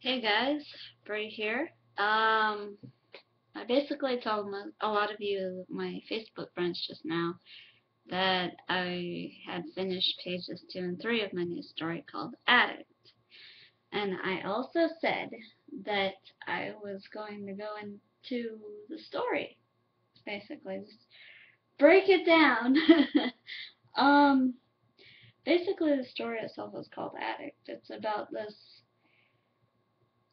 Hey guys, Bree here. I basically told a lot of you, my Facebook friends just now, that I had finished pages 2 and 3 of my new story called Addict. And I also said that I was going to go into the story, basically, just break it down. um, Basically the story itself is called Addict. It's about this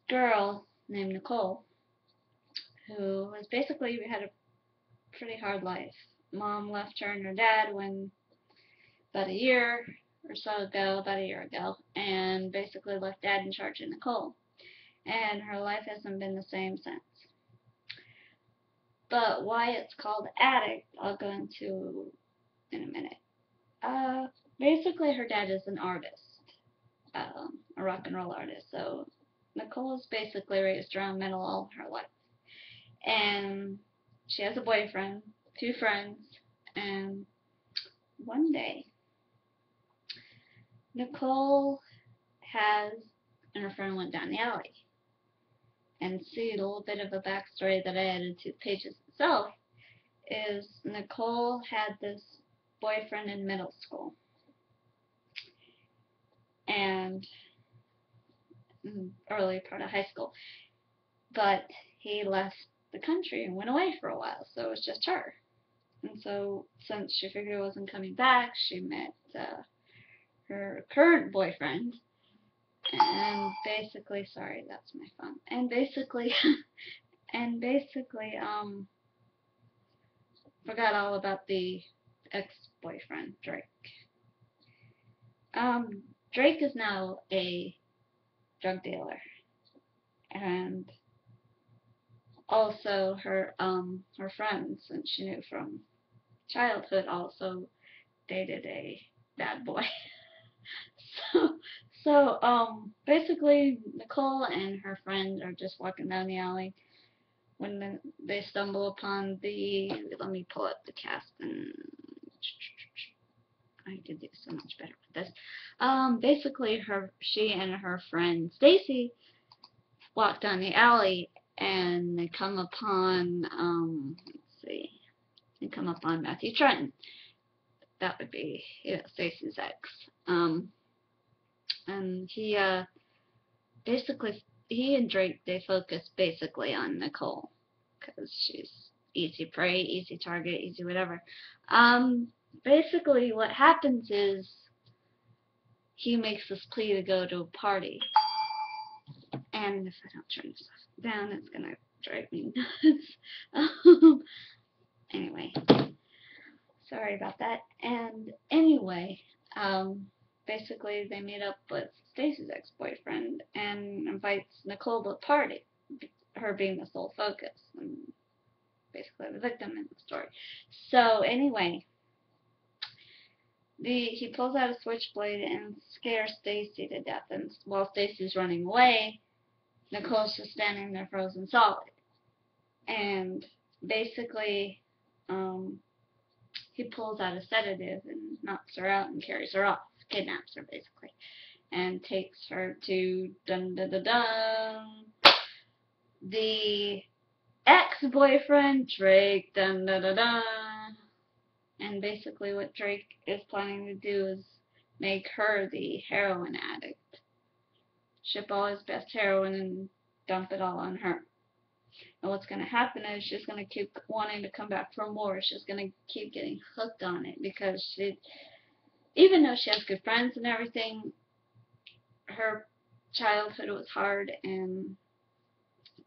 girl named Nicole who has basically had a pretty hard life. Mom left her and her dad when about a year or so ago, about a year ago, and basically left dad in charge of Nicole. And her life hasn't been the same since. But why it's called Addict, I'll go into in a minute. Uh, Basically, her dad is an artist, a rock and roll artist. So Nicole is basically raised around metal all her life. And she has a boyfriend, two friends, and one day Nicole has and her friend went down the alley. And see, a little bit of a backstory that I added to the pages itself is Nicole had this boyfriend in middle school. And early part of high school. But he left the country and went away for a while, so it was just her. And so, since she figured he wasn't coming back, she met her current boyfriend, and basically, sorry, that's my phone. And basically, forgot all about the ex-boyfriend, Drake. Drake is now a drug dealer, and also her friends, and she knew from childhood, also dated a bad boy. Basically, Nicole and her friend are just walking down the alley when they stumble upon the. Let me pull up the cast, and I could do so much better with this. Basically, she and her friend Stacy walk down the alley, and they come upon. Let's see. They come upon Matthew Trenton. That would be Stacy's ex. And basically he and Drake, they focus basically on Nicole because she's easy prey, easy target, easy whatever. Basically what happens is he makes this plea to go to a party, and if I don't turn this down, it's gonna drive me nuts. Anyway, sorry about that. And anyway, basically they meet up with Stacy's ex-boyfriend and invites Nicole to a party, her being the sole focus and basically the victim in the story. So anyway, he pulls out a switchblade and scares Stacy to death, and while Stacy's running away, Nicole's just standing there frozen solid. And basically, he pulls out a sedative and knocks her out and carries her off, kidnaps her basically, and takes her to dun dun dun dun the ex-boyfriend Drake, dun dun dun dun. And basically what Drake is planning to do is make her the heroin addict, ship all his best heroin and dump it all on her. And what's going to happen is she's going to keep wanting to come back for more. She's going to keep getting hooked on it because even though she has good friends and everything, her childhood was hard and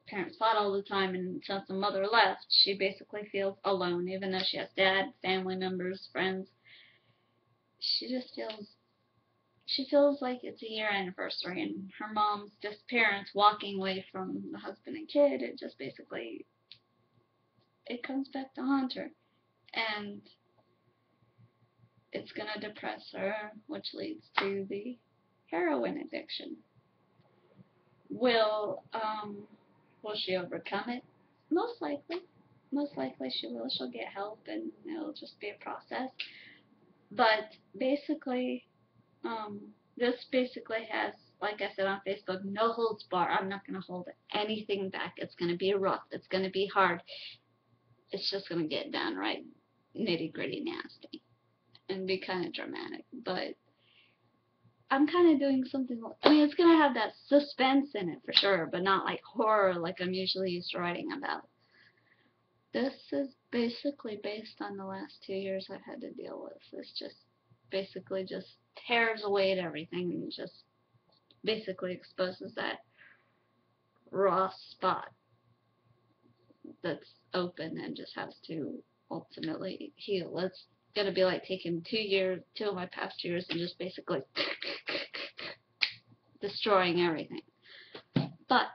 parents fought all the time, and since the mother left, she basically feels alone, even though she has dad, family members, friends. She feels like it's a year anniversary, and her mom's disappearance, walking away from the husband and kid, it just basically, it comes back to haunt her, and it's gonna depress her, which leads to the heroin addiction. Will she overcome it? Most likely. Most likely she will. She'll get help, and it'll just be a process. But basically, this basically has like I said on Facebook, no holds bar. I'm not going to hold anything back. It's going to be rough. It's going to be hard. It's just going to get downright nitty-gritty nasty and be kind of dramatic. But I'm kind of doing something, I mean, it's going to have that suspense in it for sure, but not like horror like I'm usually used to writing about. This is basically based on the last 2 years I've had to deal with. It's just basically just tears away at everything and just basically exposes that raw spot that's open and just has to ultimately heal. It's going to be like taking 2 of my past years and just basically destroying everything. But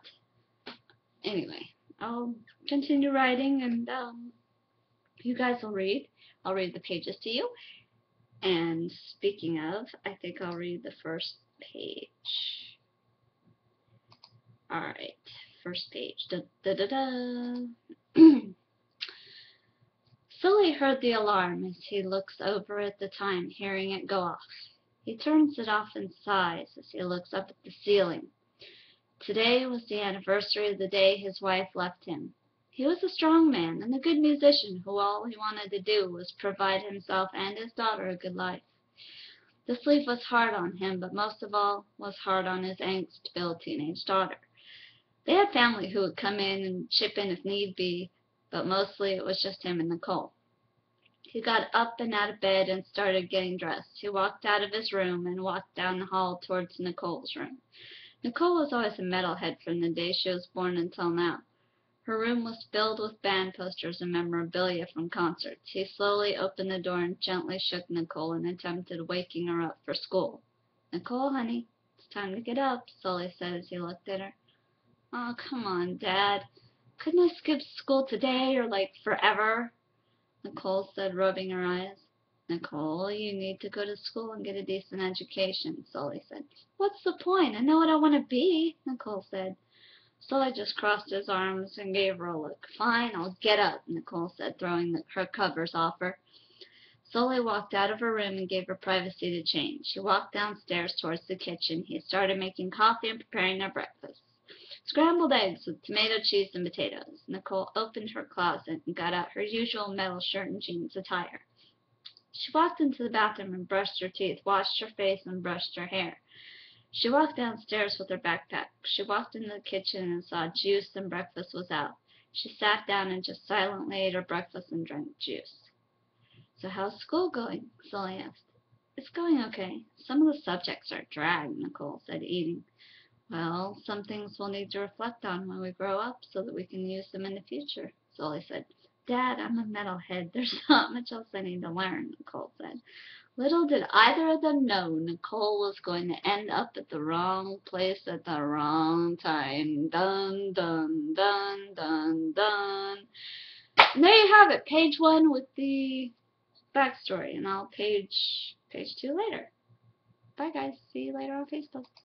anyway, I'll continue writing, and you guys will read. I'll read the pages to you. And speaking of, I think I'll read the first page. Alright, first page. Da, da, da, da. Sully heard the alarm as he looks over at the time, hearing it go off. He turns it off and sighs as he looks up at the ceiling. Today was the anniversary of the day his wife left him. He was a strong man and a good musician who all he wanted to do was provide himself and his daughter a good life. This leave was hard on him, but most of all was hard on his angst-filled teenage daughter. They had family who would come in and chip in if need be, but mostly it was just him and Nicole. He got up and out of bed and started getting dressed. He walked out of his room and walked down the hall towards Nicole's room. Nicole was always a metalhead from the day she was born until now. Her room was filled with band posters and memorabilia from concerts. He slowly opened the door and gently shook Nicole and attempted waking her up for school. "Nicole, honey, it's time to get up," Sully said as he looked at her. "Oh, come on, Dad. Couldn't I skip school today or, like, forever?" Nicole said, rubbing her eyes. "Nicole, you need to go to school and get a decent education," Sully said. "What's the point? I know what I want to be," Nicole said. Sully just crossed his arms and gave her a look. "Fine, I'll get up," Nicole said, throwing her covers off her. Sully walked out of her room and gave her privacy to change. He walked downstairs towards the kitchen. He started making coffee and preparing their breakfast. Scrambled eggs with tomato, cheese, and potatoes. Nicole opened her closet and got out her usual metal shirt and jeans attire. She walked into the bathroom and brushed her teeth, washed her face, and brushed her hair. She walked downstairs with her backpack. She walked into the kitchen and saw juice and breakfast was out. She sat down and just silently ate her breakfast and drank juice. "So how's school going?" Sully asked. "It's going okay. Some of the subjects are a drag," Nicole said, eating. "Well, some things we'll need to reflect on when we grow up so that we can use them in the future," Sully said. "Dad, I'm a metalhead. There's not much else I need to learn," Nicole said. Little did either of them know Nicole was going to end up at the wrong place at the wrong time. Dun, dun, dun, dun, dun. And there you have it, page 1 with the backstory, and I'll page 2 later. Bye, guys. See you later on Facebook.